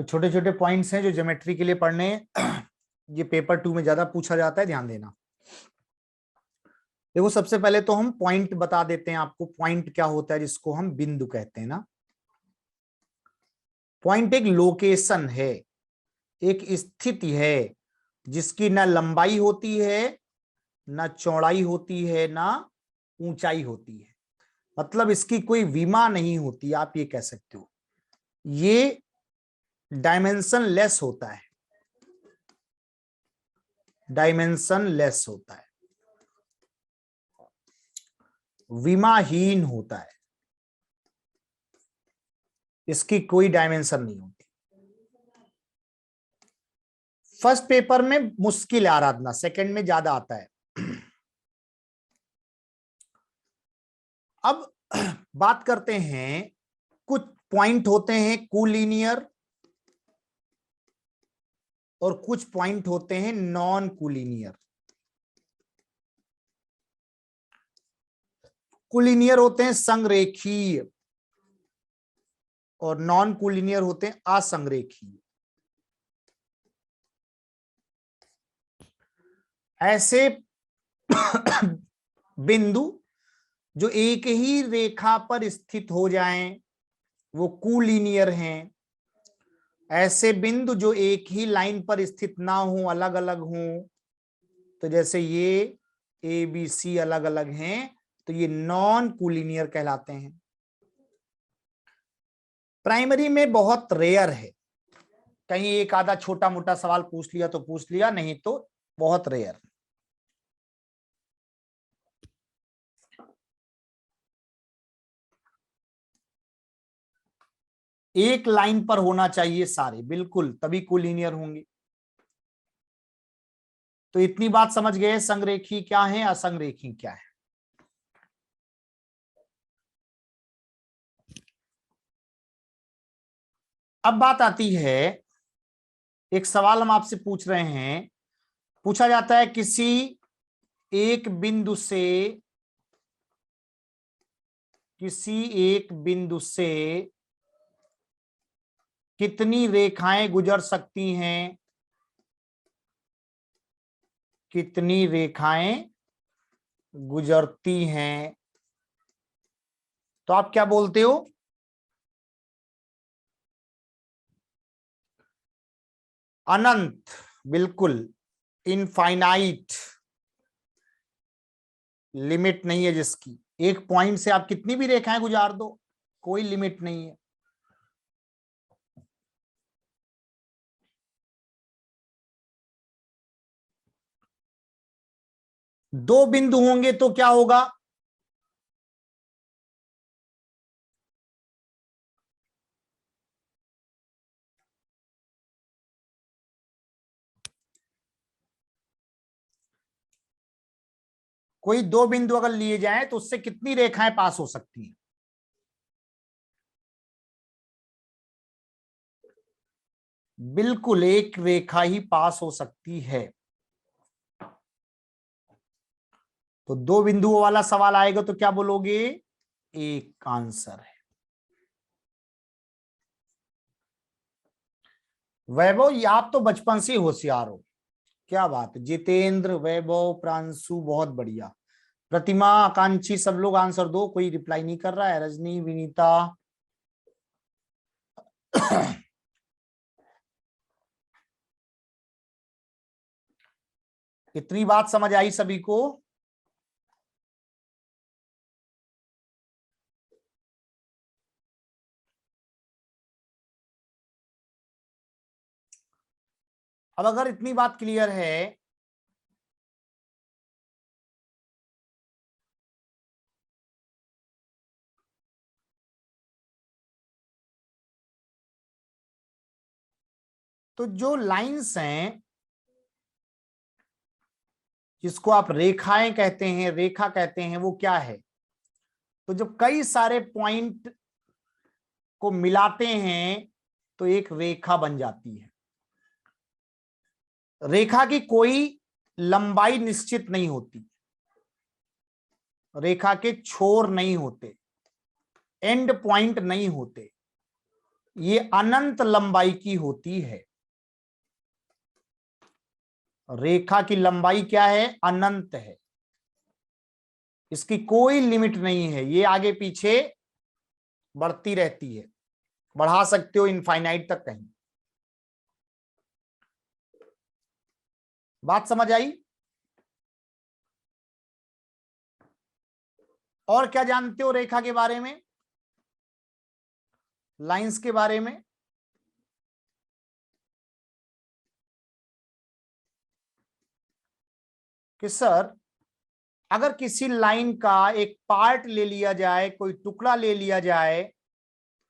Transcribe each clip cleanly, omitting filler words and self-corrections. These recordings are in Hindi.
छोटे छोटे पॉइंट्स हैं जो ज्योमेट्री के लिए पढ़ने हैं। ये पेपर 2 में ज्यादा पूछा जाता है, ध्यान देना। देखो सबसे पहले तो हम पॉइंट बता देते हैं आपको। पॉइंट क्या होता है, जिसको हम बिंदु कहते हैं ना। पॉइंट एक लोकेशन है, एक स्थिति है जिसकी ना लंबाई होती है, ना चौड़ाई होती है, ना ऊंचाई होती है। मतलब इसकी कोई विमा नहीं होती, आप ये कह सकते हो। ये डायमेंशन लेस होता है, डायमेंशन लेस होता है, विमाहीन होता है, इसकी कोई डायमेंशन नहीं होती। फर्स्ट पेपर में मुश्किल है आराधना, सेकंड में ज्यादा आता है। अब बात करते हैं, कुछ पॉइंट होते हैं कोलिनियर और कुछ पॉइंट होते हैं नॉन कोलिनियर। कोलिनियर होते हैं संरेखीय और नॉन कोलिनियर होते हैं असंरेखीय। ऐसे बिंदु जो एक ही रेखा पर स्थित हो जाएं वो कोलिनियर हैं। ऐसे बिंदु जो एक ही लाइन पर स्थित ना हो, अलग अलग हों, तो जैसे ये ABC अलग अलग हैं, तो ये नॉन कोलिनियर कहलाते हैं। प्राइमरी में बहुत रेयर है, कहीं एक आधा छोटा मोटा सवाल पूछ लिया तो पूछ लिया, नहीं तो बहुत रेयर। एक लाइन पर होना चाहिए सारे, बिल्कुल, तभी कोलिनियर होंगे। तो इतनी बात समझ गए, संरेखी क्या है, असंरेखी क्या है। अब बात आती है, एक सवाल हम आपसे पूछ रहे हैं, पूछा जाता है किसी एक बिंदु से, किसी एक बिंदु से कितनी रेखाएं गुजर सकती हैं, कितनी रेखाएं गुजरती हैं। तो आप क्या बोलते हो? अनंत, बिल्कुल, इनफाइनाइट, लिमिट नहीं है जिसकी। एक पॉइंट से आप कितनी भी रेखाएं गुजार दो, कोई लिमिट नहीं है। दो बिंदु होंगे तो क्या होगा? कोई दो बिंदु अगर लिए जाएं तो उससे कितनी रेखाएं पास हो सकती हैं? बिल्कुल, एक रेखा ही पास हो सकती है। तो दो बिंदुओं वाला सवाल आएगा तो क्या बोलोगे? एक आंसर है। वैभव, ये आप तो बचपन से होशियार हो, क्या बात है। जितेंद्र, वैभव, प्रांशु, बहुत बढ़िया। प्रतिमा, आकांक्षी, सब लोग आंसर दो, कोई रिप्लाई नहीं कर रहा है। रजनी, विनीता, इतनी बात समझ आई सभी को? अब अगर इतनी बात क्लियर है, तो जो लाइंस हैं, जिसको आप रेखाएं कहते हैं, रेखा कहते हैं, वो क्या है? तो जब कई सारे पॉइंट को मिलाते हैं तो एक रेखा बन जाती है। रेखा की कोई लंबाई निश्चित नहीं होती, रेखा के छोर नहीं होते, एंड पॉइंट नहीं होते, ये अनंत लंबाई की होती है। रेखा की लंबाई क्या है? अनंत है, इसकी कोई लिमिट नहीं है, ये आगे पीछे बढ़ती रहती है, बढ़ा सकते हो इनफाइनाइट तक कहीं। बात समझ आई? और क्या जानते हो रेखा के बारे में, लाइंस के बारे में? कि सर अगर किसी लाइन का एक पार्ट ले लिया जाए, कोई टुकड़ा ले लिया जाए,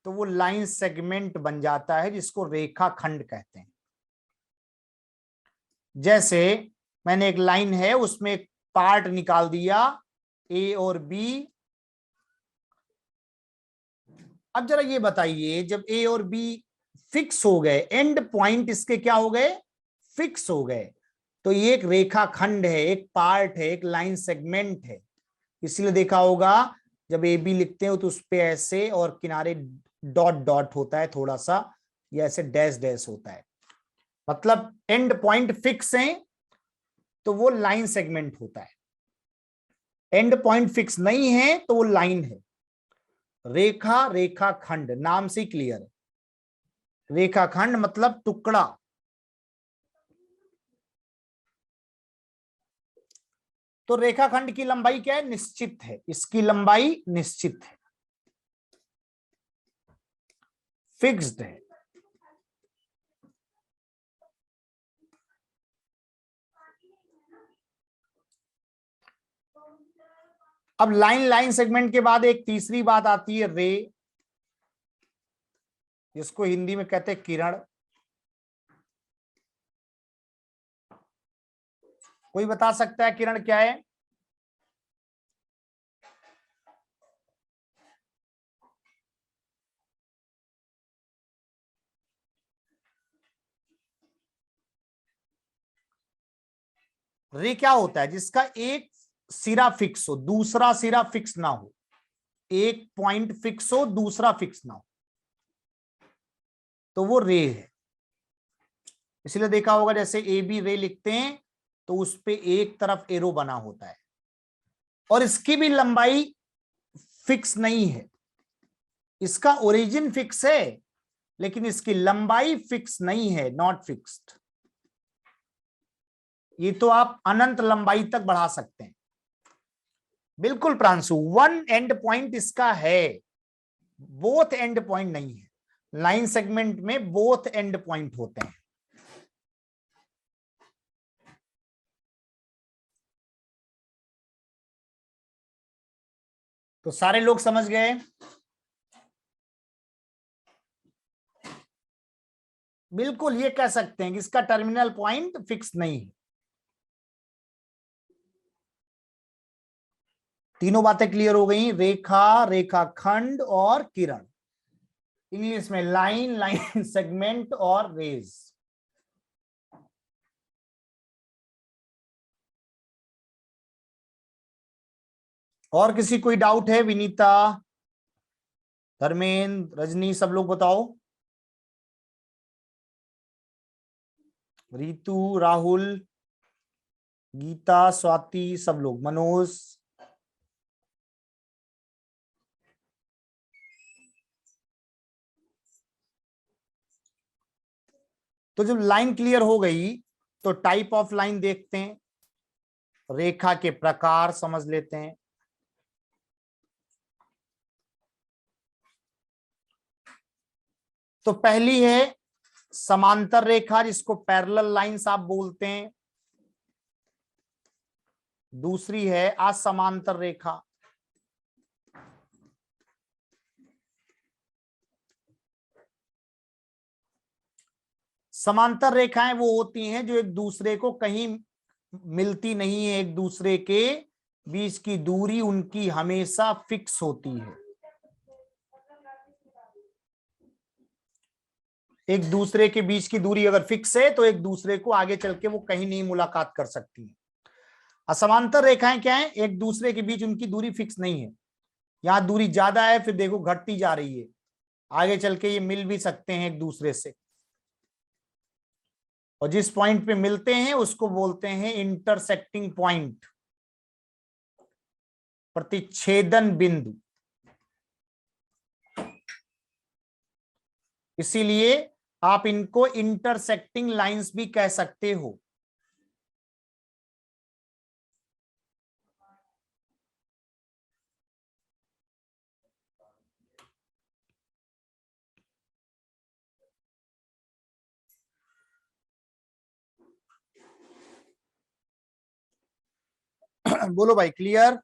तो वो लाइन सेगमेंट बन जाता है, जिसको रेखा खंड कहते हैं। जैसे मैंने एक लाइन है, उसमें एक पार्ट निकाल दिया ए और बी। अब जरा ये बताइए, जब ए और बी फिक्स हो गए, एंड पॉइंट इसके क्या हो गए? फिक्स हो गए, तो ये एक रेखा खंड है, एक पार्ट है, एक लाइन सेगमेंट है। इसलिए देखा होगा जब ए बी लिखते हो तो उस पे ऐसे और किनारे डॉट डॉट होता है थोड़ा सा, या ऐसे डैश डैश होता है, मतलब एंड पॉइंट फिक्स है तो वो लाइन सेगमेंट होता है, एंड पॉइंट फिक्स नहीं है तो वो लाइन है। रेखा, रेखा खंड नाम से क्लियर है। रेखा खंड मतलब टुकड़ा। तो रेखाखंड की लंबाई क्या है? निश्चित है, इसकी लंबाई निश्चित है, फिक्स्ड है। अब लाइन सेगमेंट के बाद एक तीसरी बात आती है, रे, जिसको हिंदी में कहते हैं किरण। कोई बता सकता है किरण क्या है? रे क्या होता है? जिसका एक सिरा फिक्स हो, दूसरा सिरा फिक्स ना हो, एक पॉइंट फिक्स हो, दूसरा फिक्स ना हो, तो वो रे है। इसलिए देखा होगा जैसे ए बी रे लिखते हैं तो उस पे एक तरफ एरो बना होता है, और इसकी भी लंबाई फिक्स नहीं है। इसका ओरिजिन फिक्स है लेकिन इसकी लंबाई फिक्स नहीं है, नॉट फिक्स्ड। ये तो आप अनंत लंबाई तक बढ़ा सकते हैं। बिल्कुल प्रांशु, वन एंड पॉइंट इसका है, बोथ एंड पॉइंट नहीं है। लाइन सेगमेंट में बोथ एंड पॉइंट होते हैं। तो सारे लोग समझ गए? बिल्कुल ये कह सकते हैं कि इसका टर्मिनल पॉइंट फिक्स नहीं है। तीनों बातें क्लियर हो गई, रेखा, रेखाखंड और किरण। इंग्लिश में लाइन, लाइन सेगमेंट और रेज। और किसी कोई डाउट है? विनीता, धर्मेंद्र, रजनी, सब लोग बताओ। रितु, राहुल, गीता, स्वाति, सब लोग, मनोज। तो जब लाइन क्लियर हो गई तो टाइप ऑफ लाइन देखते हैं, रेखा के प्रकार समझ लेते हैं। तो पहली है समांतर रेखा, जिसको पैरेलल लाइंस आप बोलते हैं। दूसरी है असमांतर रेखा। समांतर रेखाएं वो होती हैं जो एक दूसरे को कहीं मिलती नहीं है, एक दूसरे के बीच की दूरी उनकी हमेशा फिक्स होती है। एक दूसरे के बीच की दूरी अगर फिक्स है तो एक दूसरे को आगे चल के वो कहीं नहीं मुलाकात कर सकती है। असमांतर रेखाएं क्या है? एक दूसरे के बीच उनकी दूरी फिक्स नहीं है, यहां दूरी ज्यादा है, फिर देखो घटती जा रही है, आगे चल के ये मिल भी सकते हैं एक दूसरे से, और जिस पॉइंट पे मिलते हैं उसको बोलते हैं इंटरसेक्टिंग पॉइंट, प्रतिच्छेदन बिंदु। इसीलिए आप इनको इंटरसेक्टिंग लाइंस भी कह सकते हो। बोलो भाई, क्लियर?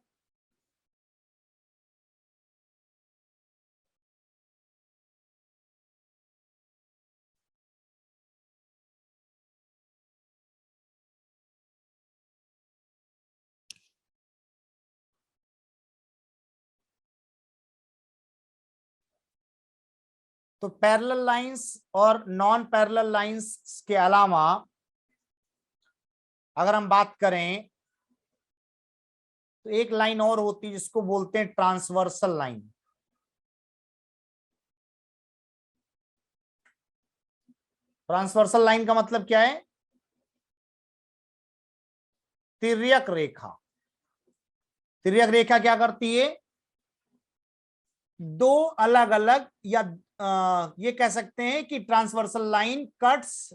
तो पैरेलल लाइंस और नॉन पैरेलल लाइंस के अलावा अगर हम बात करें तो एक लाइन और होती है जिसको बोलते हैं ट्रांसवर्सल लाइन। ट्रांसवर्सल लाइन का मतलब क्या है? तिर्यक रेखा। तिर्यक रेखा क्या करती है? दो अलग अलग या ये कह सकते हैं कि transversal line cuts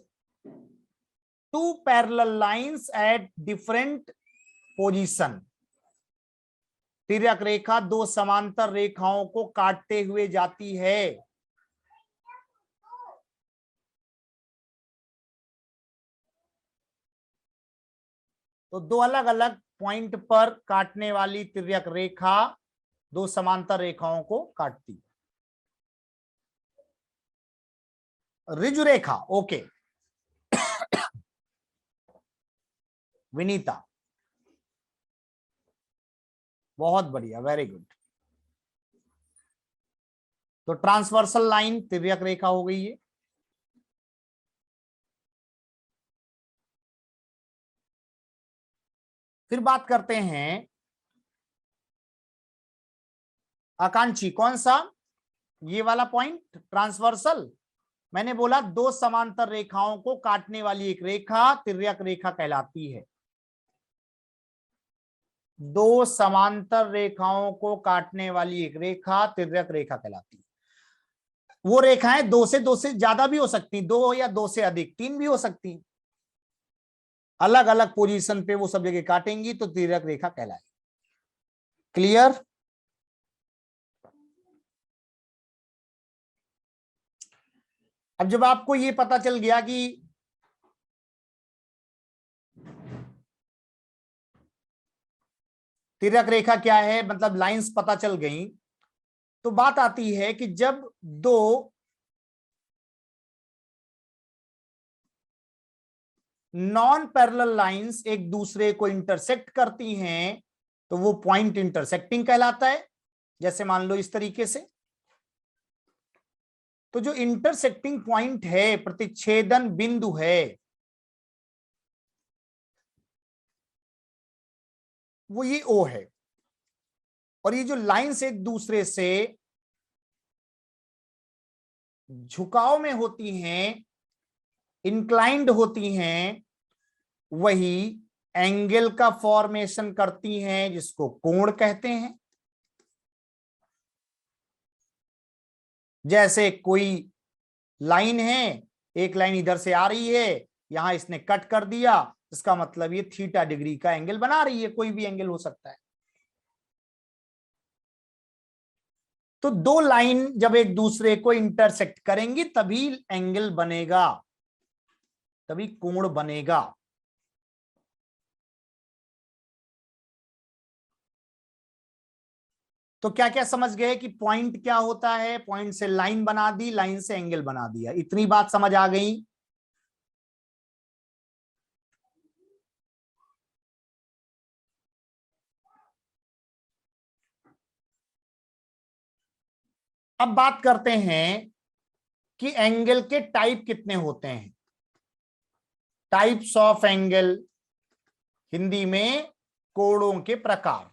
two parallel lines at different position. तिर्यक रेखा दो समांतर रेखाओं को काटते हुए जाती है। तो दो अलग अलग पॉइंट पर काटने वाली तिर्यक रेखा दो समांतर रेखाओं को काटती है। ऋजु रेखा, ओके। विनीता, बहुत बढ़िया, वेरी गुड। तो ट्रांसवर्सल लाइन तिर्यक रेखा हो गई है। फिर बात करते हैं आकांक्षी, कौन सा? ये वाला पॉइंट ट्रांसवर्सल। मैंने बोला दो समांतर रेखाओं को काटने वाली एक रेखा तिर्यक रेखा कहलाती है। दो समांतर रेखाओं को काटने वाली एक रेखा तिर्यक रेखा कहलाती है। वो रेखाएं दो से ज्यादा भी हो सकती, दो या दो से अधिक, तीन भी हो सकती, अलग अलग पोजीशन पे वो सब जगह काटेंगी तो तिर्यक रेखा कहलाएगी। क्लियर? अब जब आपको ये पता चल गया कि तिर्यक रेखा क्या है, मतलब लाइंस पता चल गई, तो बात आती है कि जब दो नॉन पैरेलल लाइंस एक दूसरे को इंटरसेक्ट करती हैं तो वो पॉइंट इंटरसेक्टिंग कहलाता है। जैसे मान लो इस तरीके से, तो जो इंटरसेक्टिंग पॉइंट है, प्रतिच्छेदन बिंदु है, वो ये ओ है। और ये जो लाइंस एक दूसरे से झुकाव में होती हैं, इंक्लाइंड होती हैं, वही एंगल का फॉर्मेशन करती हैं जिसको कोण कहते हैं। जैसे कोई लाइन है, एक लाइन इधर से आ रही है, यहां इसने कट कर दिया, इसका मतलब ये थीटा डिग्री का एंगल बना रही है, कोई भी एंगल हो सकता है। तो दो लाइन जब एक दूसरे को इंटरसेक्ट करेंगी तभी एंगल बनेगा, तभी कोण बनेगा। तो क्या क्या समझ गए कि पॉइंट क्या होता है? पॉइंट से लाइन बना दी, लाइन से एंगल बना दिया, इतनी बात समझ आ गई। अब बात करते हैं कि एंगल के टाइप कितने होते हैं। टाइप्स ऑफ एंगल, हिंदी में कोणों के प्रकार।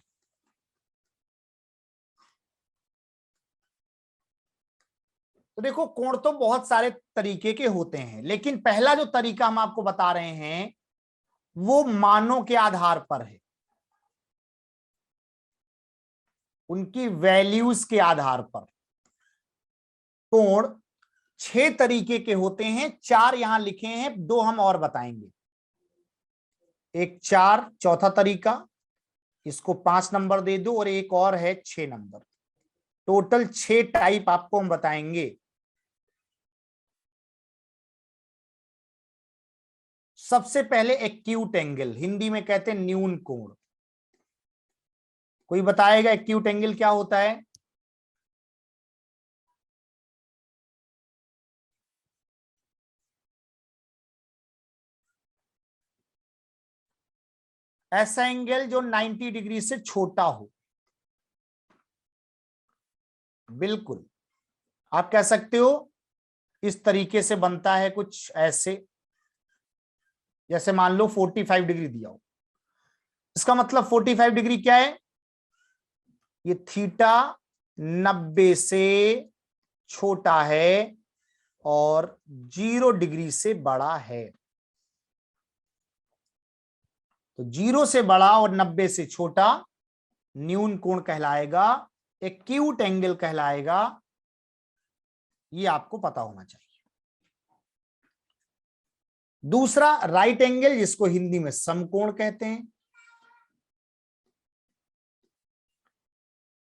तो देखो कोण तो बहुत सारे तरीके के होते हैं, लेकिन पहला जो तरीका हम आपको बता रहे हैं वो मानों के आधार पर है, उनकी वैल्यूज के आधार पर। कोण 6 तरीके के होते हैं, 4 यहां लिखे हैं, 2 हम और बताएंगे। एक 4 चौथा तरीका, इसको 5 नंबर दे दो, और एक और है 6 नंबर। टोटल 6 टाइप आपको हम बताएंगे। सबसे पहले एक्यूट एंगल, हिंदी में कहते हैं न्यून कोण। कोई बताएगा एक्यूट एंगल क्या होता है? ऐसा एंगल जो 90 डिग्री से छोटा हो। बिल्कुल, आप कह सकते हो इस तरीके से बनता है, कुछ ऐसे, जैसे मान लो 45 डिग्री दिया हो। इसका मतलब 45 डिग्री क्या है? ये थीटा 90 से छोटा है और 0 डिग्री से बड़ा है। तो 0 से बड़ा और 90 से छोटा न्यून कोण कहलाएगा, एक्यूट एंगल कहलाएगा। ये आपको पता होना चाहिए। दूसरा राइट एंगल, जिसको हिंदी में समकोण कहते हैं।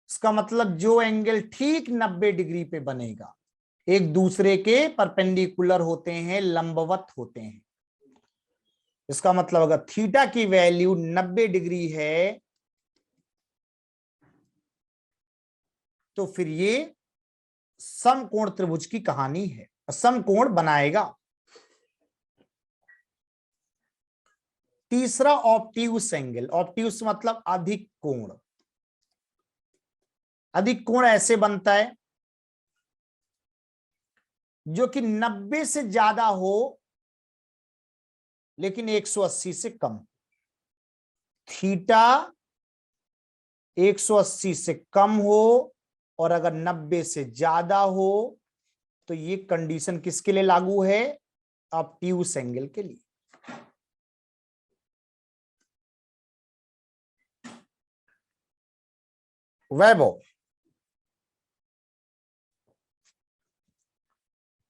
इसका मतलब जो एंगल ठीक 90 डिग्री पे बनेगा, एक दूसरे के परपेंडिकुलर होते हैं, लंबवत होते हैं। इसका मतलब अगर थीटा की वैल्यू 90 डिग्री है तो फिर ये समकोण त्रिभुज की कहानी है, समकोण बनाएगा। तीसरा ऑब्ट्यूस एंगल, ऑब्ट्यूस मतलब अधिक कोण। अधिक कोण ऐसे बनता है जो कि 90 से ज्यादा हो लेकिन 180 से कम। थीटा 180 से कम हो और अगर 90 से ज्यादा हो तो ये कंडीशन किसके लिए लागू है? ऑब्ट्यूस एंगल के लिए। वैभव,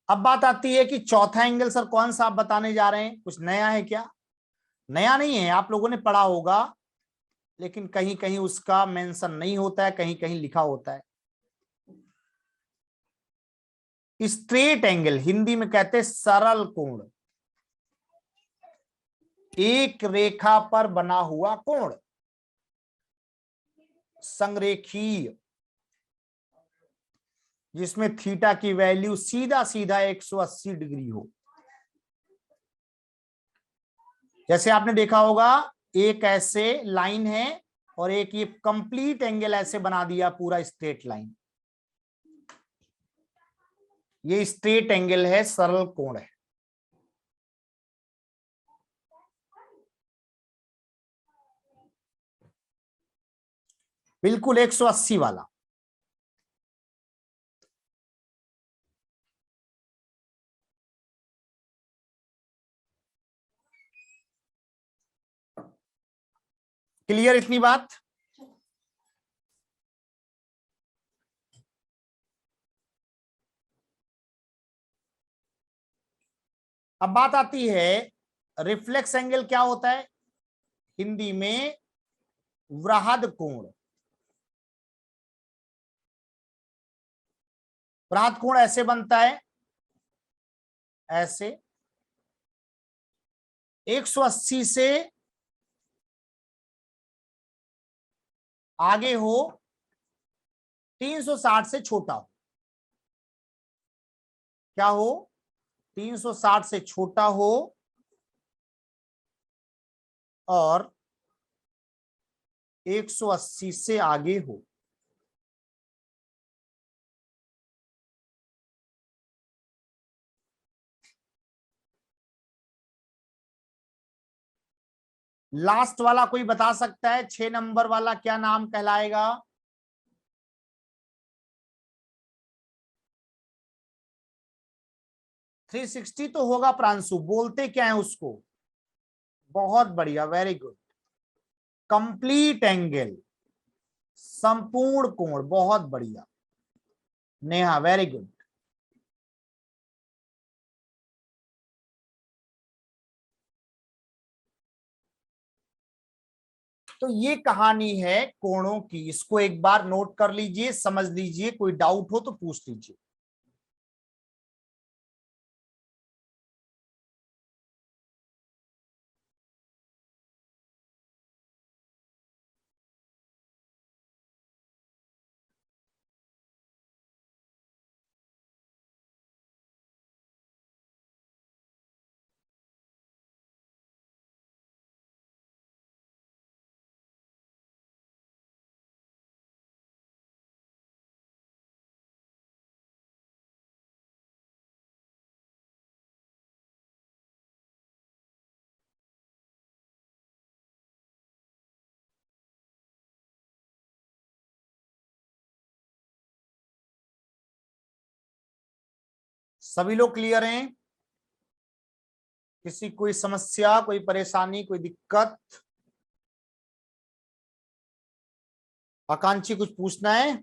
अब बात आती है कि चौथा एंगल सर कौन सा आप बताने जा रहे हैं, कुछ नया है क्या? नया नहीं है, आप लोगों ने पढ़ा होगा, लेकिन कहीं कहीं उसका मेंशन नहीं होता है, कहीं कहीं लिखा होता है। स्ट्रेट एंगल, हिंदी में कहते हैं सरल कोण, एक रेखा पर बना हुआ कोण, संरेखीय, जिसमें थीटा की वैल्यू सीधा सीधा 180 डिग्री हो। जैसे आपने देखा होगा, एक ऐसे लाइन है और एक ये कंप्लीट एंगल ऐसे बना दिया, पूरा स्ट्रेट लाइन। ये स्ट्रेट एंगल है, सरल कोण है। बिल्कुल 180 वाला। क्लियर इतनी बात? अब बात आती है रिफ्लेक्स एंगल क्या होता है? हिंदी में वृहद कोण। वृहद कोण ऐसे बनता है, ऐसे 180 से आगे हो, 360 से छोटा हो। क्या हो? 360 से छोटा हो और 180 से आगे हो। लास्ट वाला कोई बता सकता है? 6 नंबर वाला क्या नाम कहलाएगा? 360 तो होगा प्रांशु, बोलते क्या है उसको? बहुत बढ़िया, वेरी गुड। कंप्लीट एंगल, संपूर्ण कोण, बहुत बढ़िया नेहा, वेरी गुड। तो ये कहानी है कोणों की, इसको एक बार नोट कर लीजिए, समझ लीजिए, कोई डाउट हो तो पूछ लीजिए। सभी लोग क्लियर हैं? किसी कोई समस्या, कोई परेशानी, कोई दिक्कत? आकांक्षी कुछ पूछना है?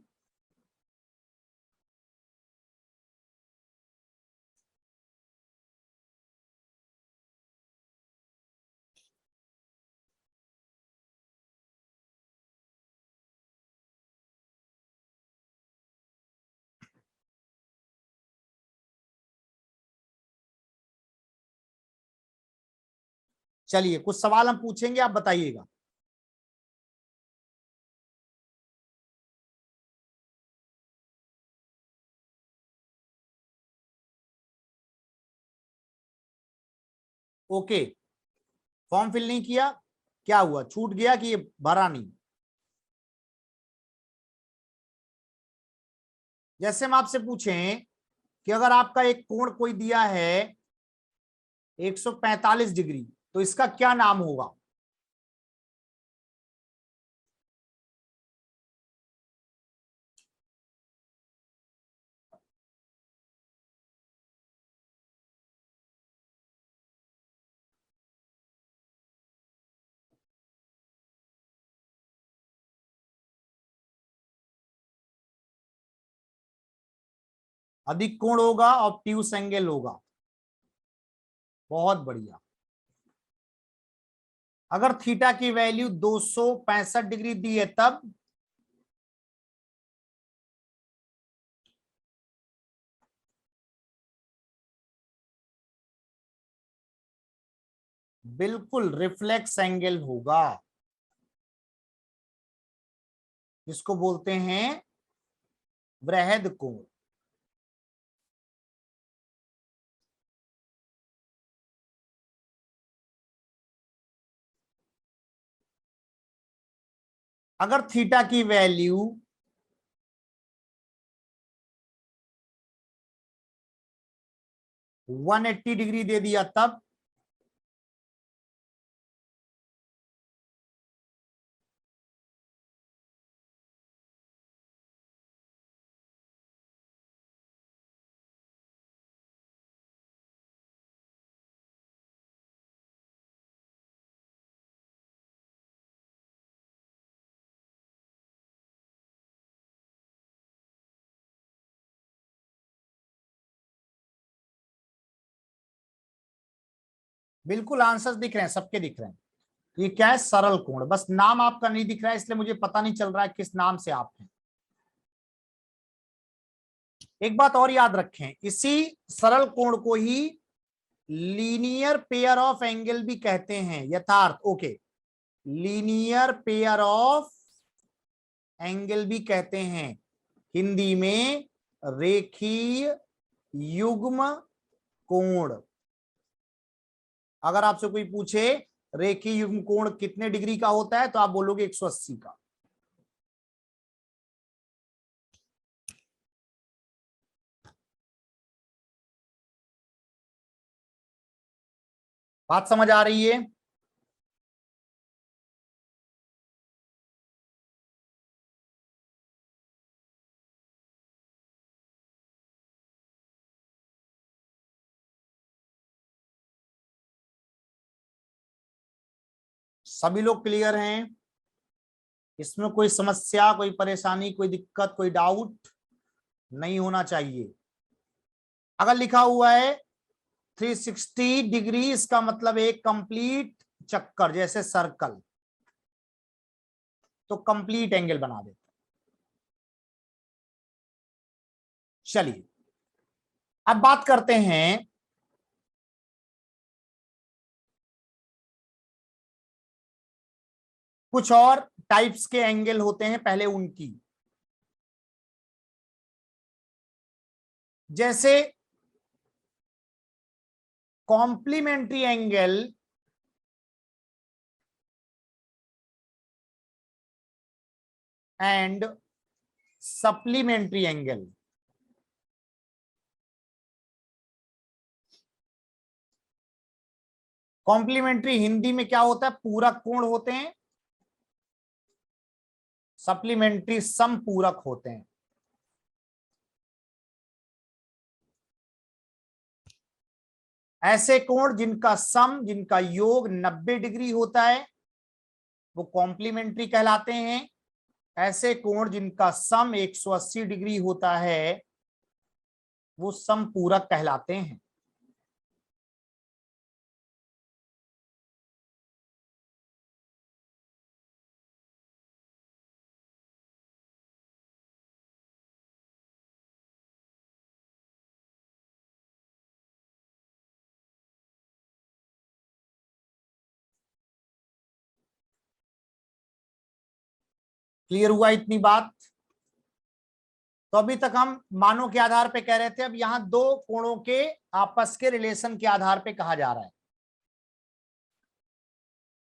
चलिए कुछ सवाल हम पूछेंगे, आप बताइएगा। ओके, फॉर्म फिल नहीं किया, क्या हुआ, छूट गया कि ये भरा नहीं? जैसे हम आपसे पूछें कि अगर आपका एक कोण कोई दिया है 145 डिग्री, तो इसका क्या नाम होगा? अधिक कोण होगा, ऑब्ट्यूस एंगल होगा। बहुत बढ़िया। अगर थीटा की वैल्यू 265 डिग्री दी है तब? बिल्कुल रिफ्लेक्स एंगल होगा, जिसको बोलते हैं वृहद कोण। अगर थीटा की वैल्यू 180 डिग्री दे दिया तब? बिल्कुल आंसर दिख रहे हैं, सबके दिख रहे हैं। ये क्या है? सरल कोण। बस नाम आपका नहीं दिख रहा है, इसलिए मुझे पता नहीं चल रहा है किस नाम से आप हैं। एक बात और याद रखें, इसी सरल कोण को ही लीनियर पेयर ऑफ एंगल भी कहते हैं, यथार्थ। Okay, linear pair of angle भी कहते हैं, हिंदी में रेखीय युग्म कोण। अगर आपसे कोई पूछे रेखीय युग्म कोण कितने डिग्री का होता है, तो आप बोलोगे 180 का। बात समझ आ रही है? सभी लोग क्लियर हैं? इसमें कोई समस्या, कोई परेशानी, कोई दिक्कत, कोई डाउट नहीं होना चाहिए। अगर लिखा हुआ है 360 डिग्री, इसका मतलब एक कंप्लीट चक्कर, जैसे सर्कल, तो कंप्लीट एंगल बना देते। चलिए अब बात करते हैं कुछ और टाइप्स के एंगल होते हैं, पहले उनकी। जैसे complementary angle and supplementary angle. Complementary Hindi में क्या होता है? पूरक कोण होते हैं। सप्लीमेंट्री समपूरक होते हैं। ऐसे कोण जिनका सम, जिनका योग 90 डिग्री होता है, वो कॉम्प्लीमेंट्री कहलाते हैं। ऐसे कोण जिनका सम 180 डिग्री होता है, वो समपूरक कहलाते हैं। क्लियर हुआ इतनी बात? तो अभी तक हम मानों के आधार पे कह रहे थे, अब यहां दो कोणों के आपस के रिलेशन के आधार पे कहा जा रहा है।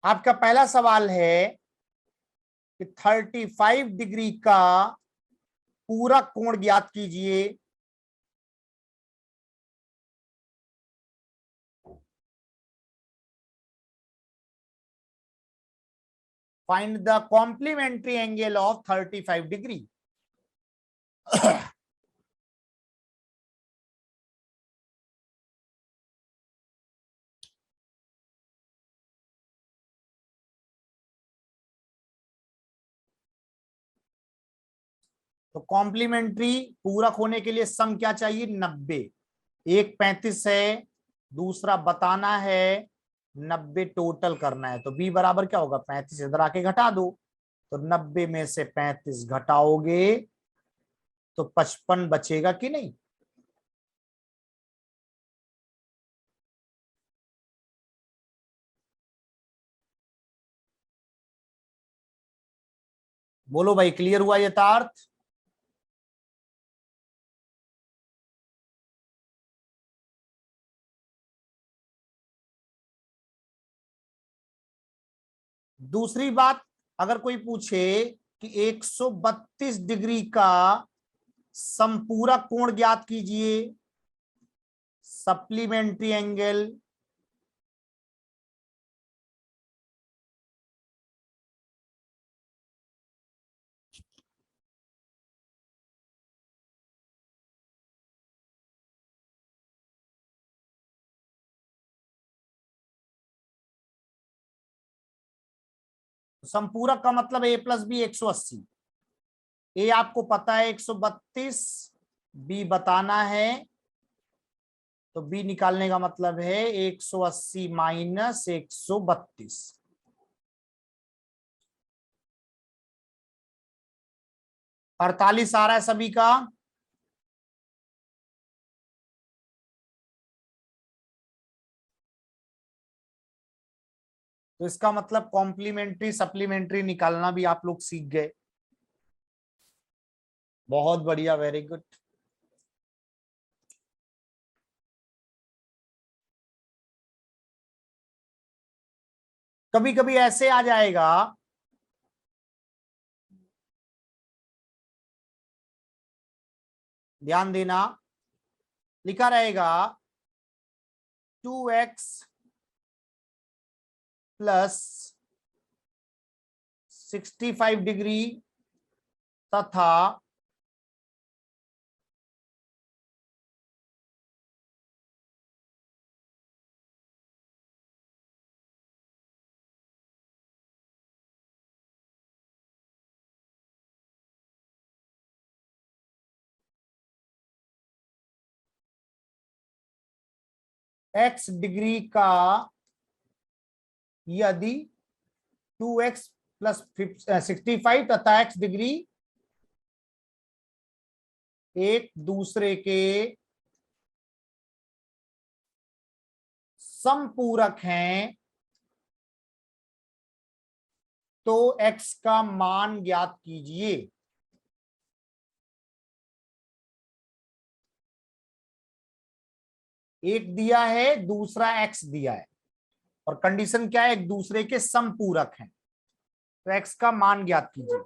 आपका पहला सवाल है कि 35 डिग्री का पूरक कोण ज्ञात कीजिए। Find the complementary angle of 35 degree. तो कॉम्प्लीमेंट्री पूरक होने के लिए सम क्या चाहिए? 90। एक 35 है, दूसरा बताना है, 90 टोटल करना है। तो बी बराबर क्या होगा? 35 इधर आके घटा दो, तो 90 में से 35 घटाओगे तो 55 बचेगा कि नहीं? बोलो भाई, क्लियर हुआ यथार्थ? दूसरी बात, अगर कोई पूछे कि 132 डिग्री का संपूरक कोण ज्ञात कीजिए, सप्लीमेंट्री एंगल, संपूरक का मतलब ए प्लस बी 180। ए आपको पता है 132, बी बताना है, तो बी निकालने का मतलब है 180 माइनस 132। 48 आ रहा है सभी का? तो इसका मतलब कॉम्प्लीमेंट्री सप्लीमेंट्री निकालना भी आप लोग सीख गए। बहुत बढ़िया, वेरी गुड। कभी कभी ऐसे आ जाएगा, ध्यान देना, लिखा रहेगा 2x प्लस 65 डिग्री तथा x डिग्री का यदि 2x प्लस 65 तथा x डिग्री एक दूसरे के समपूरक हैं तो x का मान ज्ञात कीजिए। एक दिया है, दूसरा x दिया है, और कंडीशन क्या है, एक दूसरे के समपूरक हैं, तो x का मान ज्ञात कीजिए।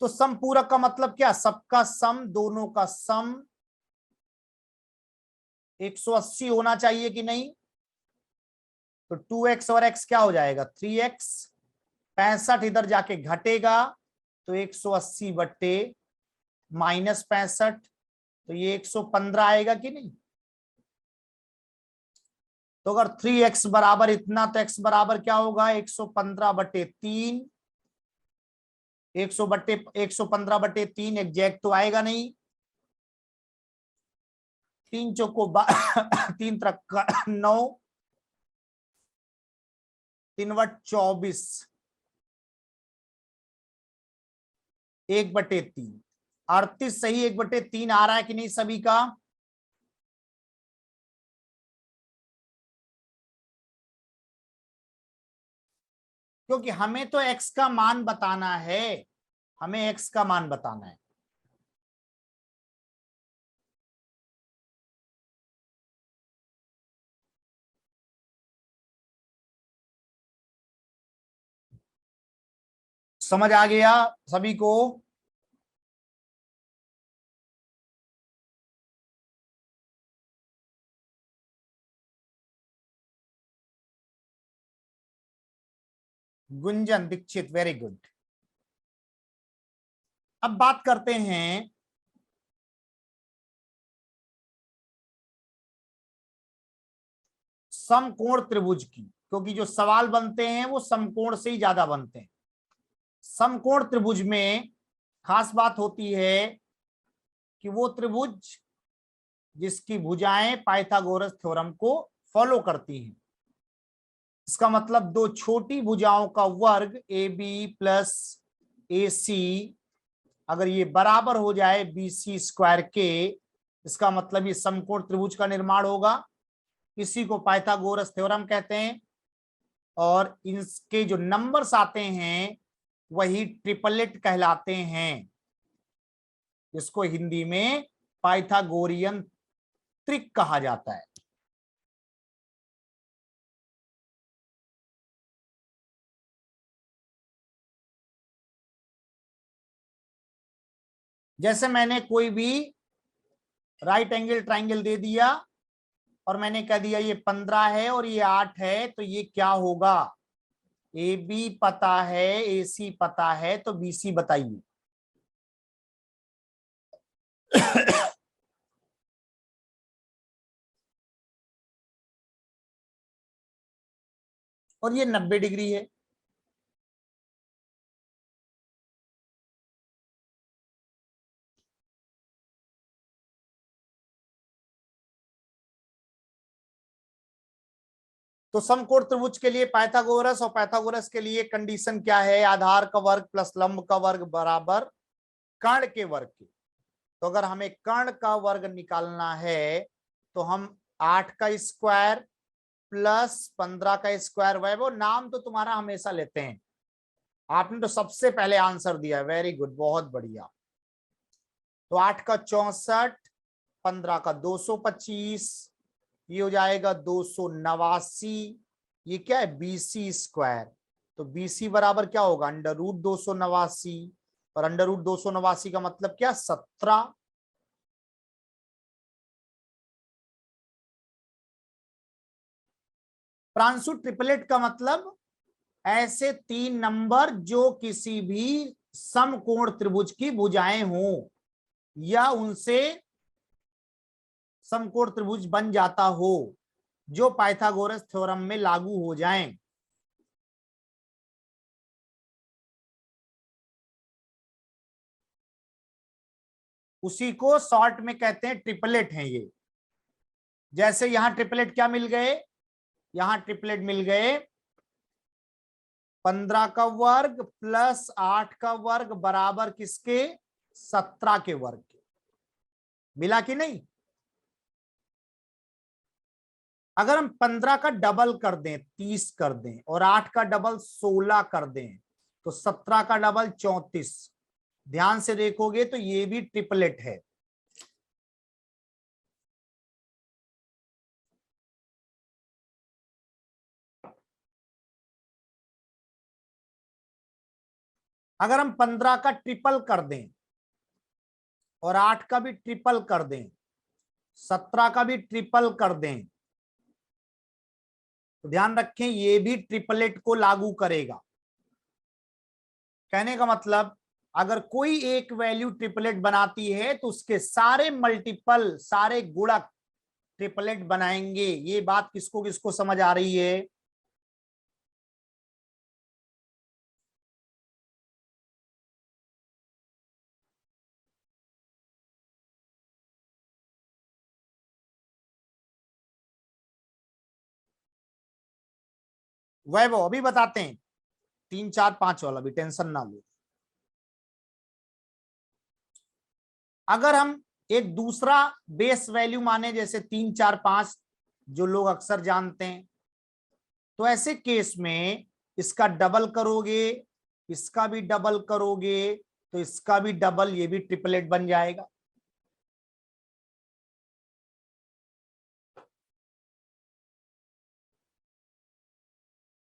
तो समपूरक का मतलब क्या, सबका सम, दोनों का सम 180 होना चाहिए कि नहीं। तो 2x और x क्या हो जाएगा, 3x, 65 इधर जाके घटेगा तो 180 बट्टे -65, तो ये 115 आएगा कि नहीं। तो अगर 3x बराबर इतना, तो x बराबर क्या होगा, 115 बट्टे 3, 115 बट्टे 3 एग्जैक्ट तो आएगा नहीं। 3 चौको 3 3 9, 3 बट 24, 1/3, 38 सही, 1/3 आ रहा है कि नहीं सभी का। क्योंकि हमें तो x का मान बताना है, हमें x का मान बताना है। समझ आ गया सभी को। Gunjan Dixit, very good. अब बात करते हैं समकोण त्रिभुज की, क्योंकि जो सवाल बनते हैं वो समकोण से ही ज्यादा बनते हैं। समकोण त्रिभुज में खास बात होती है कि वो त्रिभुज जिसकी भुजाएं पाइथागोरस थ्योरम को फॉलो करती हैं। इसका मतलब दो छोटी भुजाओं का वर्ग ए बी प्लस ए सी अगर ये बराबर हो जाए BC स्क्वायर के, इसका मतलब ये समकोण त्रिभुज का निर्माण होगा। इसी को पाइथागोरस थ्योरम कहते हैं। और इसके जो नंबर्स आते हैं वही ट्रिपलेट कहलाते हैं, जिसको हिंदी में पाइथागोरियन त्रिक कहा जाता है। जैसे मैंने कोई भी राइट एंगल ट्राइंगल दे दिया और मैंने कह दिया ये 15 है और ये 8 है, तो ये क्या होगा, ए बी पता है, ए सी पता है, तो BC बताइए। और ये 90 डिग्री है। तो समकोण त्रिभुज के लिए पाइथागोरस और पाइथागोरस के लिए कंडीशन क्या है, आधार का वर्ग प्लस लंब का वर्ग बराबर कर्ण के वर्ग के। तो अगर हमें कर्ण का वर्ग निकालना है तो हम 8 का स्क्वायर प्लस 15 का स्क्वायर, वैभव नाम तो तुम्हारा हमेशा लेते हैं, आपने तो सबसे पहले आंसर दिया, वेरी गुड, बहुत बढ़िया। तो 8 का 64, 15 का 225, ये हो जाएगा 289। ये क्या है, BC स्क्वायर। तो BC बराबर क्या होगा, अंडर रूट 289, और अंडर रूट 289 का मतलब क्या, 17। प्रांशु ट्रिपलेट का मतलब ऐसे 3 नंबर जो किसी भी समकोण त्रिभुज की भुजाएं हों या उनसे समकोण त्रिभुज बन जाता हो, जो पाइथागोरस थ्योरम में लागू हो जाएं। उसी को शॉर्ट में कहते हैं ट्रिपलेट हैं ये। जैसे यहां ट्रिपलेट क्या मिल गए, यहां ट्रिपलेट मिल गए 15 का वर्ग प्लस 8 का वर्ग बराबर किसके, 17 के वर्ग के। मिला कि नहीं? अगर हम 15 का डबल कर दें 30 कर दें और 8 का डबल 16 कर दें तो 17 का डबल 34। ध्यान से देखोगे तो ये भी ट्रिपलेट है। अगर हम 15 का ट्रिपल कर दें और 8 का भी ट्रिपल कर दें, 17 का भी ट्रिपल कर दें, तो ध्यान रखें ये भी ट्रिपलेट को लागू करेगा। कहने का मतलब अगर कोई एक वैल्यू ट्रिपलेट बनाती है तो उसके सारे मल्टीपल, सारे गुणक ट्रिपलेट बनाएंगे। ये बात किसको किसको समझ आ रही है? वैभव अभी बताते हैं, 3 4 5 वाला भी टेंशन ना लो। अगर हम एक दूसरा बेस वैल्यू माने जैसे 3 4 5 जो लोग अक्सर जानते हैं, तो ऐसे केस में इसका डबल करोगे, इसका भी डबल करोगे तो इसका भी डबल, ये भी ट्रिपलेट बन जाएगा।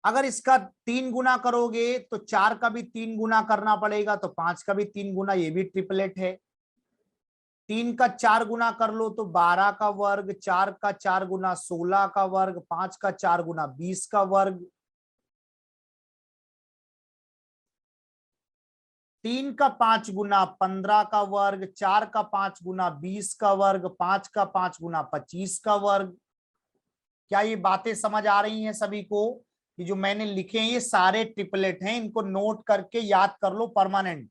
अगर इसका 3 गुना करोगे तो 4 का भी 3 गुना करना पड़ेगा, तो 5 का भी 3 गुना, ये भी ट्रिपलेट है। 3 का 4 गुना कर लो तो 12 का वर्ग, 4 का 4 गुना 16 का वर्ग, 5 का 4 गुना 20 का वर्ग। 3 का 5 गुना 15 का वर्ग, 4 का 5 गुना 20 का वर्ग, 5 का 5 गुना 25 का वर्ग। क्या ये बातें समझ आ रही हैं सभी को? कि जो मैंने लिखे हैं ये सारे ट्रिपलेट हैं, इनको नोट करके याद कर लो परमानेंट।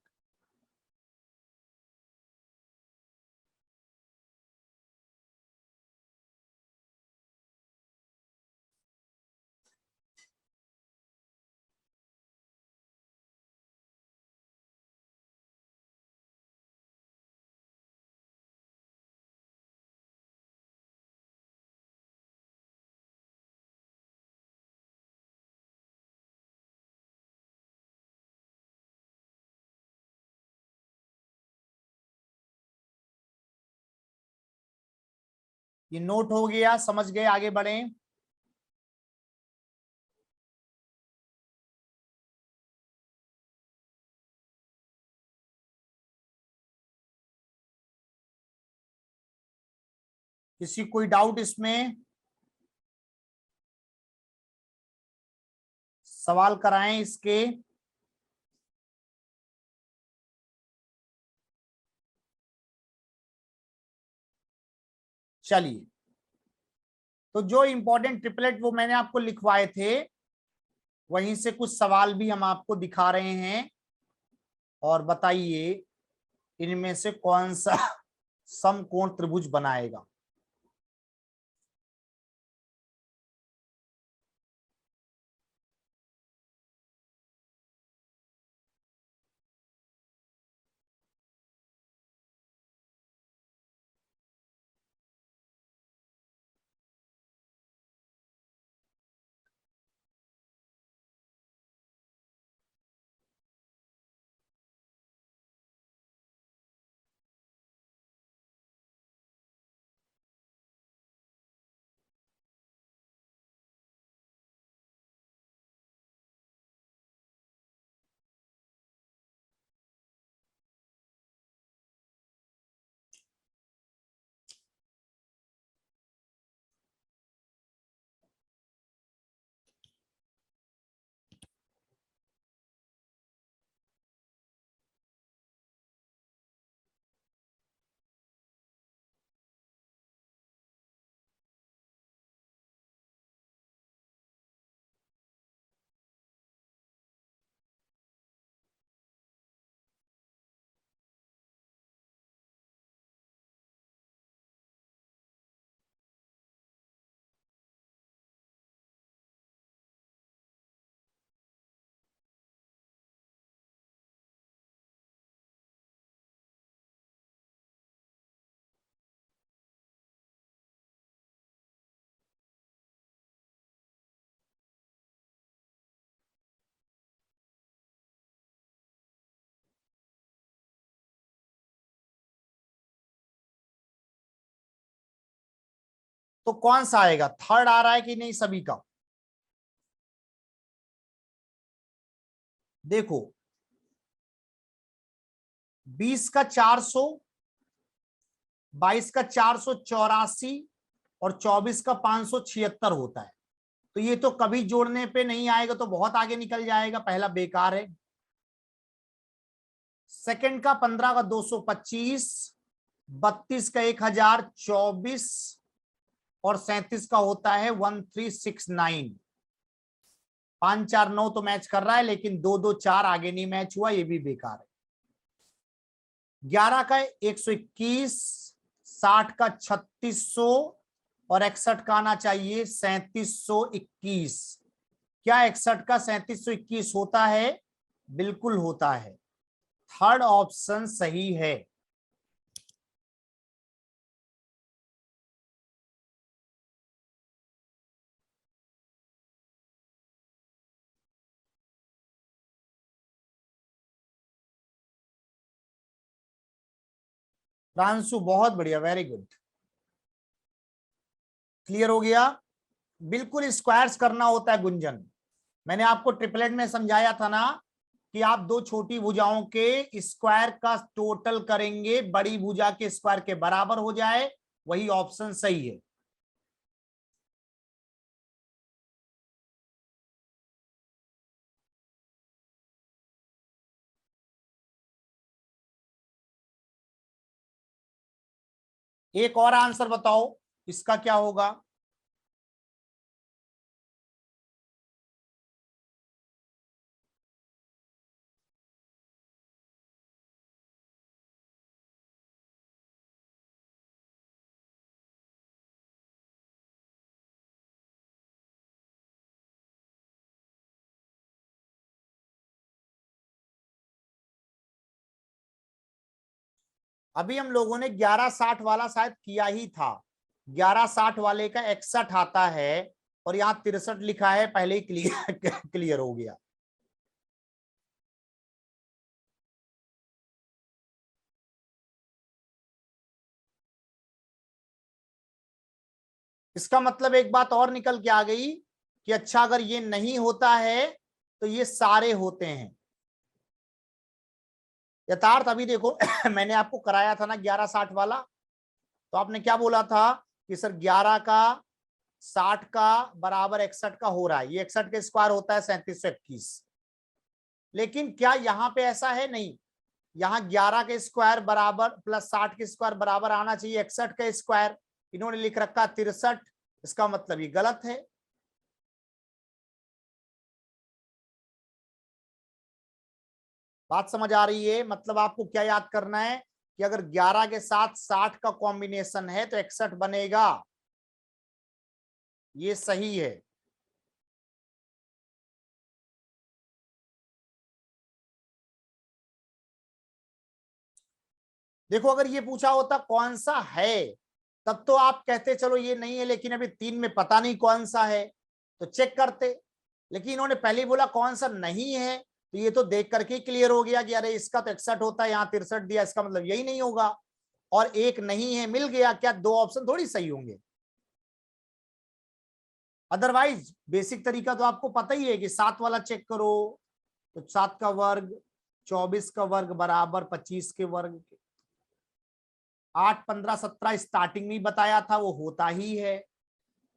ये नोट हो गया, समझ गए, आगे बढ़े। किसी कोई डाउट इसमें? सवाल कराएं इसके। चलिए, तो जो इंपॉर्टेंट ट्रिपलेट वो मैंने आपको लिखवाए थे, वहीं से कुछ सवाल भी हम आपको दिखा रहे हैं। और बताइए इनमें से कौन सा समकोण त्रिभुज बनाएगा। तो कौन सा आएगा, थर्ड आ रहा है कि नहीं सभी का? देखो 20 का 400, 22 का 484 और 24 का 576 होता है। तो ये तो कभी जोड़ने पे नहीं आएगा, तो बहुत आगे निकल जाएगा, पहला बेकार है। सेकंड का 15 का 225, 32 का 1000, 24 और 37 का होता है 1369। 5 4 9 तो मैच कर रहा है, लेकिन 2 2 4 आगे नहीं मैच हुआ, ये भी बेकार है। 11 का 121, 60 का 3600 और 61 का आना चाहिए 3721। क्या 61 का 3721 होता है? बिल्कुल होता है, थर्ड ऑप्शन सही है। प्रांशु बहुत बढ़िया, वेरी गुड, क्लियर हो गया। बिल्कुल स्क्वायर्स करना होता है गुंजन। मैंने आपको ट्रिपलेट में समझाया था ना कि आप दो छोटी भुजाओं के स्क्वायर का टोटल करेंगे, बड़ी भुजा के स्क्वायर के बराबर हो जाए, वही ऑप्शन सही है। एक और आंसर बताओ, इसका क्या होगा? अभी हम लोगों ने 1160 वाला शायद किया ही था। 1160 वाले का 61 आता है और यहाँ 63 लिखा है, पहले ही क्लियर क्लियर हो गया। इसका मतलब एक बात और निकल के आ गई कि अच्छा, अगर ये नहीं होता है तो ये सारे होते हैं। यथार्थ अभी देखो मैंने आपको कराया था ना 1160 वाला, तो आपने क्या बोला था कि सर 11 का 60 का बराबर 61 का हो रहा है, ये 61 के स्क्वायर होता है 3721। लेकिन क्या यहाँ पे ऐसा है? नहीं, यहाँ 11 के स्क्वायर बराबर प्लस 60 के स्क्वायर बराबर आना चाहिए 61 का स्क्वायर, इन्होंने लिख रखा 63। इसका मतलब ये गलत है। बात समझ आ रही है? मतलब आपको क्या याद करना है कि अगर 11 के साथ 60 का कॉम्बिनेशन है तो 61 बनेगा, ये सही है। देखो अगर ये पूछा होता कौन सा है, तब तो आप कहते चलो ये नहीं है, लेकिन अभी 3 में पता नहीं कौन सा है, तो चेक करते। लेकिन इन्होंने पहले ही बोला कौन सा नहीं है, तो ये तो देख करके क्लियर हो गया कि अरे इसका तो 61 होता है, यहाँ 63 दिया, इसका मतलब यही नहीं होगा। और एक नहीं है मिल गया, क्या दो ऑप्शन थोड़ी सही होंगे? अदरवाइज बेसिक तरीका तो आपको पता ही है कि 7 वाला चेक करो, तो 7 का वर्ग 24 का वर्ग बराबर 25 के वर्ग के। 8 15 17 स्टार्टिंग में बताया था, वो होता ही है।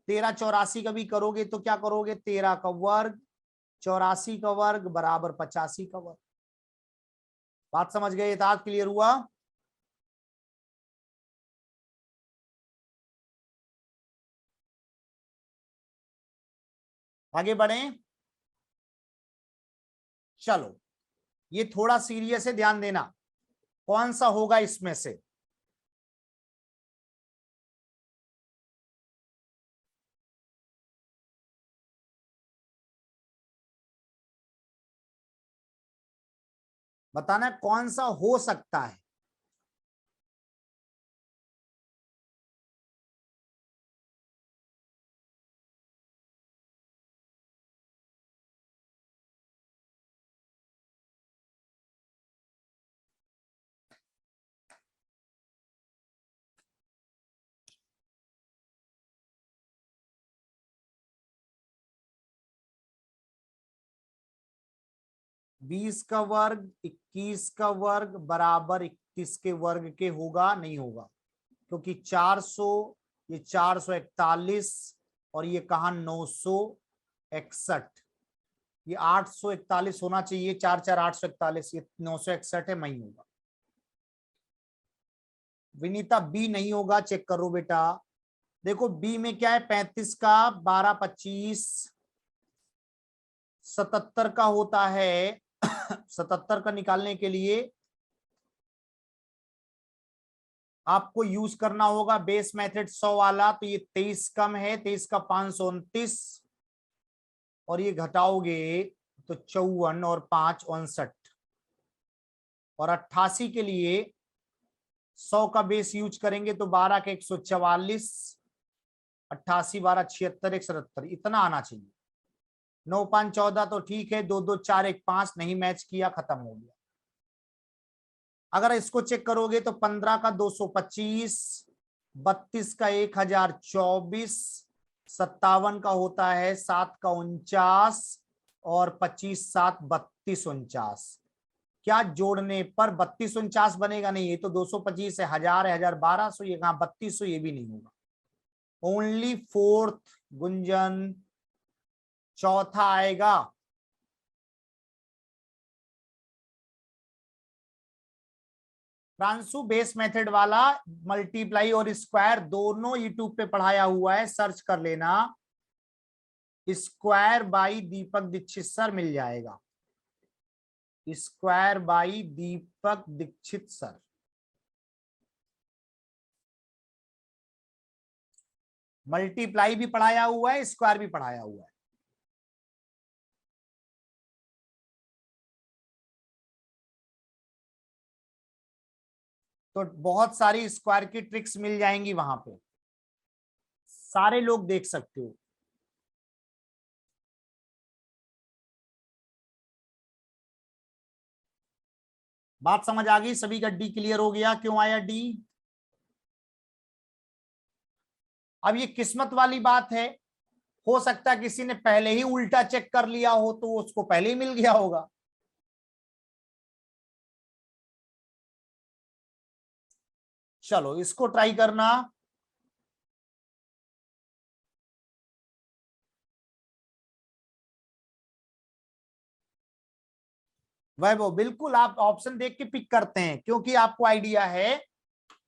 13 84 का भी करोगे तो क्या करोगे, 13 का वर्ग 84 का वर्ग बराबर 85 का वर्ग। बात समझ गए? आज क्लियर हुआ? आगे बढ़े, चलो ये थोड़ा सीरियस है, ध्यान देना। कौन सा होगा इसमें से? बताना कौन सा हो सकता है। 20 का वर्ग 21 का वर्ग बराबर 31 के वर्ग के होगा? नहीं होगा, क्योंकि 400, ये 441 और ये कहा 961, ये 841 होना चाहिए। 4 4 841, ये 961 है, नहीं होगा। विनीता बी नहीं होगा, चेक करो बेटा। देखो बी में क्या है, 35 का 12 25 77 का होता है। 77 का निकालने के लिए आपको यूज करना होगा बेस मेथड 100 वाला। तो ये 23 कम है, 23 का 529 और ये घटाओगे तो 54 और 5 59 और 88 के लिए 100 का बेस यूज करेंगे तो 12 का 144, 88 12 76 177, इतना आना चाहिए। 9 5 14 तो ठीक है, 2 2 4 1 5 नहीं मैच किया, खत्म हो गया। अगर इसको चेक करोगे तो 15 का 225, 32 का 1024, 57 का होता है 7 का 49 और 25 7 32 49। क्या जोड़ने पर 32 49 बनेगा? नहीं, ये तो 225 है, 1000 है, 1200, ये कहां 3200, ये भी नहीं होगा। ओनली फोर्थ गुंजन, चौथा आएगा। फ्रांसु बेस मेथड वाला मल्टीप्लाई और स्क्वायर दोनों यूट्यूब पे पढ़ाया हुआ है, सर्च कर लेना। Square by Deepak Dixit sir मिल जाएगा, square by Deepak Dixit sir. Multiply भी पढ़ाया हुआ है, स्क्वायर भी पढ़ाया हुआ है। तो बहुत सारी स्क्वायर की ट्रिक्स मिल जाएंगी वहां पे, सारे लोग देख सकते हो। बात समझ आ गई सभी का? डी क्लियर हो गया? क्यों आया डी? अब ये किस्मत वाली बात है, हो सकता है किसी ने पहले ही उल्टा चेक कर लिया हो तो उसको पहले ही मिल गया होगा। चलो इसको ट्राई करना। वैभव बिल्कुल आप ऑप्शन देख के पिक करते हैं क्योंकि आपको आइडिया है,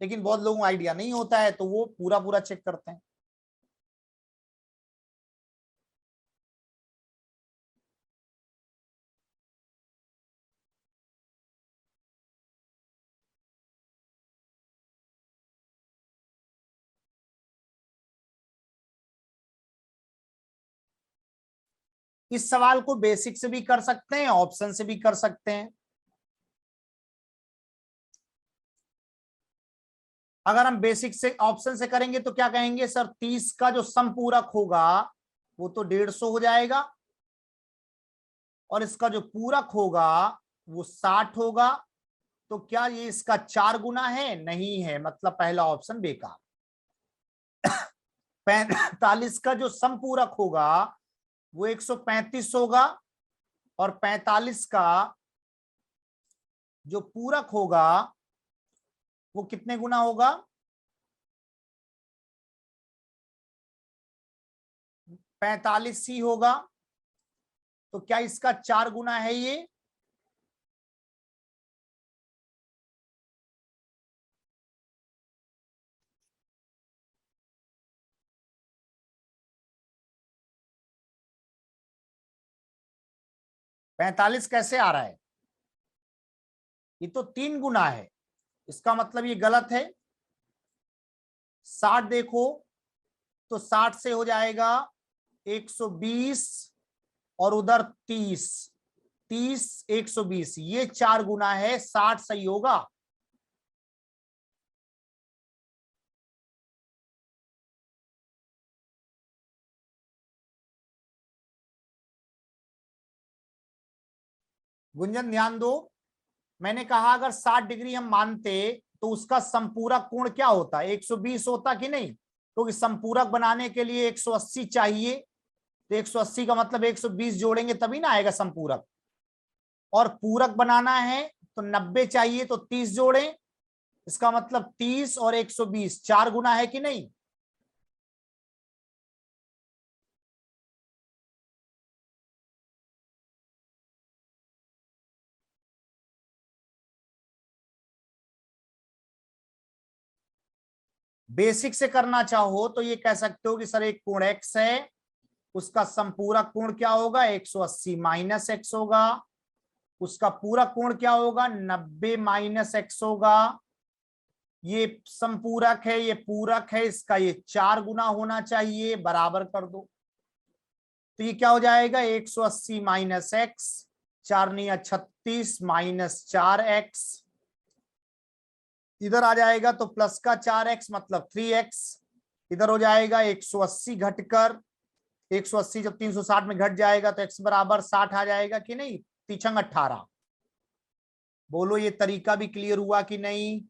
लेकिन बहुत लोगों को आइडिया नहीं होता है तो वो पूरा पूरा चेक करते हैं। इस सवाल को बेसिक से भी कर सकते हैं, ऑप्शन से भी कर सकते हैं। अगर हम बेसिक से ऑप्शन से करेंगे तो क्या कहेंगे सर, 30 का जो समपूरक होगा वो तो 150 हो जाएगा और इसका जो पूरक होगा वो 60 होगा। तो क्या ये इसका 4 गुना है? नहीं है, मतलब पहला ऑप्शन बेकार। 45 का जो समपूरक होगा वो 135 होगा और 45 का जो पूरक होगा वो कितने गुना होगा? 45 ही होगा। तो क्या इसका 4 गुना है ये? पैंतालीस कैसे आ रहा है? ये तो 3 गुना है, इसका मतलब ये गलत है। 60 देखो तो 60 से हो जाएगा 120 और उधर 30, 30 120, ये 4 गुना है, 60 सही होगा। गुंजन ध्यान दो, मैंने कहा अगर 60 डिग्री हम मानते तो उसका संपूरक कोण क्या होता? 120 होता कि नहीं? क्योंकि संपूरक बनाने के लिए 180 चाहिए, तो 180 का मतलब 120 जोड़ेंगे तभी ना आएगा संपूरक। और पूरक बनाना है तो 90 चाहिए, तो 30 जोड़ें, इसका मतलब 30 और 120 4 गुना है कि नहीं? बेसिक से करना चाहो तो ये कह सकते हो कि सर एक कोण x है, उसका संपूरक कोण क्या होगा? 180 माइनस एक्स होगा। उसका पूरा कोण क्या होगा? 90 माइनस एक्स होगा। ये संपूरक है, ये पूरक है, इसका ये 4 गुना होना चाहिए, बराबर कर दो। तो ये क्या हो जाएगा? 180 माइनस एक्स, 4 नहीं 36 माइनस 4x, इधर आ जाएगा तो प्लस का 4x मतलब 3x, इधर हो जाएगा 180 घटकर 180 जब 360 में घट जाएगा तो x बराबर 60 आ जाएगा कि नहीं? तीछंग 18। बोलो ये तरीका भी क्लियर हुआ कि नहीं?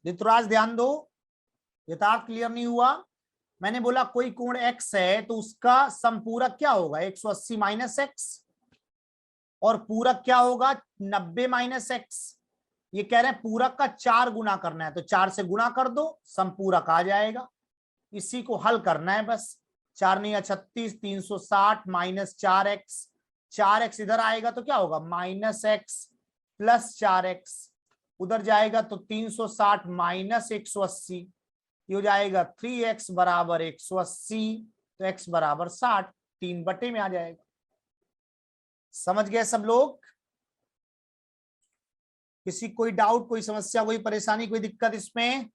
ऋतुराज ध्यान दो, यथार्थ क्लियर नहीं हुआ। मैंने बोला कोई कोण x है तो उसका संपूरक क्या होगा? 180 माइनस एक्स, और पूरक क्या होगा? 90 माइनस एक्स। ये कह रहे हैं पूरक का 4 गुना करना है, तो 4 से गुना कर दो, संपूरक आ जाएगा। इसी को हल करना है बस। 4 नहीं 36, 360 माइनस 4x, 4x इधर आएगा तो क्या होगा? माइनस एक्स प्लस 4x, उधर जाएगा तो 360 माइनस 180, ये हो जाएगा 3x बराबर 180, तो x बराबर 60, 3 बटे में आ जाएगा। समझ गए सब लोग? किसी कोई डाउट, कोई समस्या, कोई परेशानी, कोई दिक्कत इसमें?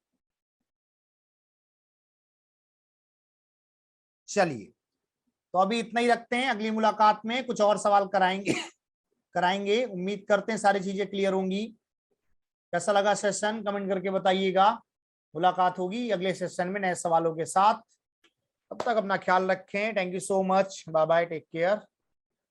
चलिए तो अभी इतना ही रखते हैं, अगली मुलाकात में कुछ और सवाल कराएंगे। उम्मीद करते हैं सारी चीजें क्लियर होंगी। कैसा लगा सेशन कमेंट करके बताइएगा। मुलाकात होगी अगले सेशन में नए सवालों के साथ। तब तक अपना ख्याल रखें। Thank you so much, bye bye, take care.